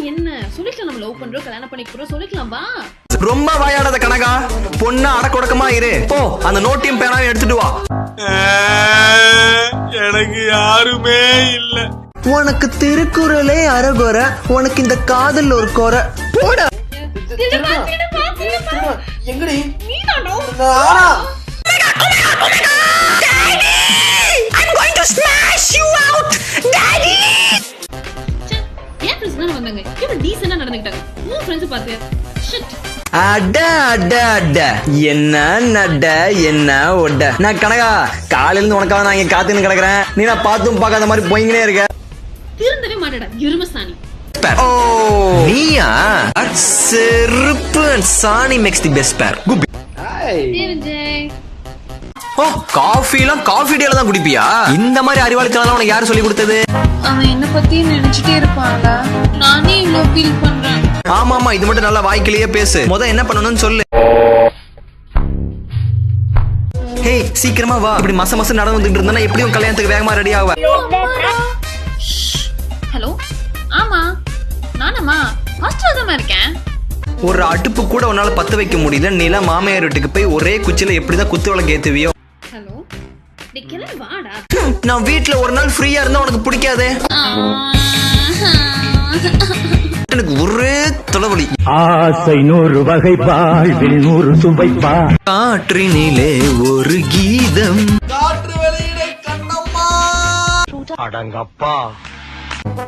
என்ன சொல்லிக்கலாம், நம்ம லவ் பண்றோம் கல்யாணம் பண்ணிக்கிறோம் சொல்லிக்கலாம் வா. ரொம்ப வாயாடாத கனகா, பொண்ணு அடக்கொடக்கமா இரு. போ அந்த நோட்டியும் பேனாவையும் எடுத்துட்டு வா. எனக்கு யாருமே இல்ல. உனக்கு திருக்குறளே அரகுற, உனக்கு இந்த காதல் ஒரு குறை. போடா. எங்கடி என்ன நட என்ன ஒட. நான் கனகா காலையில இருந்து உனக்காக நான் இங்க காத்துன்னு கிடக்குறேன். நீ நான் பார்த்தும் பார்க்காத மாதிரி போய்கினே இருக்க. திருந்தவே மாட்டடா எருமசாணி. நீயா? செருப்பு and சாணி makes the best pair. ஓ காஃபி எல்லாம் காஃபி டேல தான் குடிப்பியா? இந்த மாதிரி அறிவாளித்தனம் உனக்கு யாரு சொல்லி கொடுத்தது? அவன் என்ன பத்தி நினைச்சிட்டே இருப்பான்ல, நானே இவ்வளவு ஃபீல் பண்றேன். ஆமா ஆமா, இது மட்டும் நல்லா வாய்க்கிலேயே பேசு. முத என்ன பண்ணணும்னு சொல்லு. ஹே சீக்கிரமா வா. இப்படி மச மச நடந்து வந்துட்டு இருந்தா எப்படியும் கல்யாணத்துக்கு வேகமா ரெடி ஆவ. ஹலோ, ஆமா நானம்மா ஹாஸ்டல்ல தான் இருக்கேன். ஒரு அடுப்பு கூட உன்னால பத்த வைக்க முடியல. நீல மாமையார் வீட்டுக்கு போய் ஒரே குச்சில எப்படிதான் குத்து விளக்கு ஏத்துவியோ? ஹலோ டேய் கிளம்பி வாடா. நான் வீட்ல ஒரு நாள் ஃப்ரீயா இருந்தா உனக்கு பிடிக்காதே. எனக்கு ஒரே தலைவலி. ஆசை 100 வகை, வாழ்வில் 100 சுவைப்பா. காற்றினிலே ஒரு கீதம். காற்று வெளியிட கண்ணம்மா. அடங்கப்பா.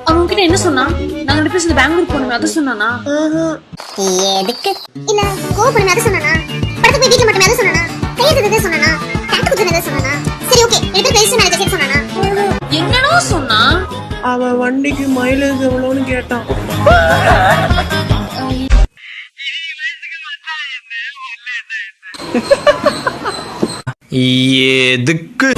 அவன் கிட்ட என்ன சொன்னா? நாங்க ரெண்டு பேரும் பெங்களூர் போனோம் அத சொன்னானா? எதுக்கு இல்ல கோபுரம் அத சொன்னானா? படத்துக்கு போய் வீட்ல மட்டும் அத சொன்னானா? கையெழுத்து சொன்னானா? டாட்டு குத்துனத சொன்னானா? சரி ஓகே, ரெண்டு பேரும் பேசி மேனேஜர் சொன்னானா? என்னடா சொன்னா? அவன் வண்டிக்கு மைலேஜ் எவ்வளவுன்னு கேட்டான். எதுக்கு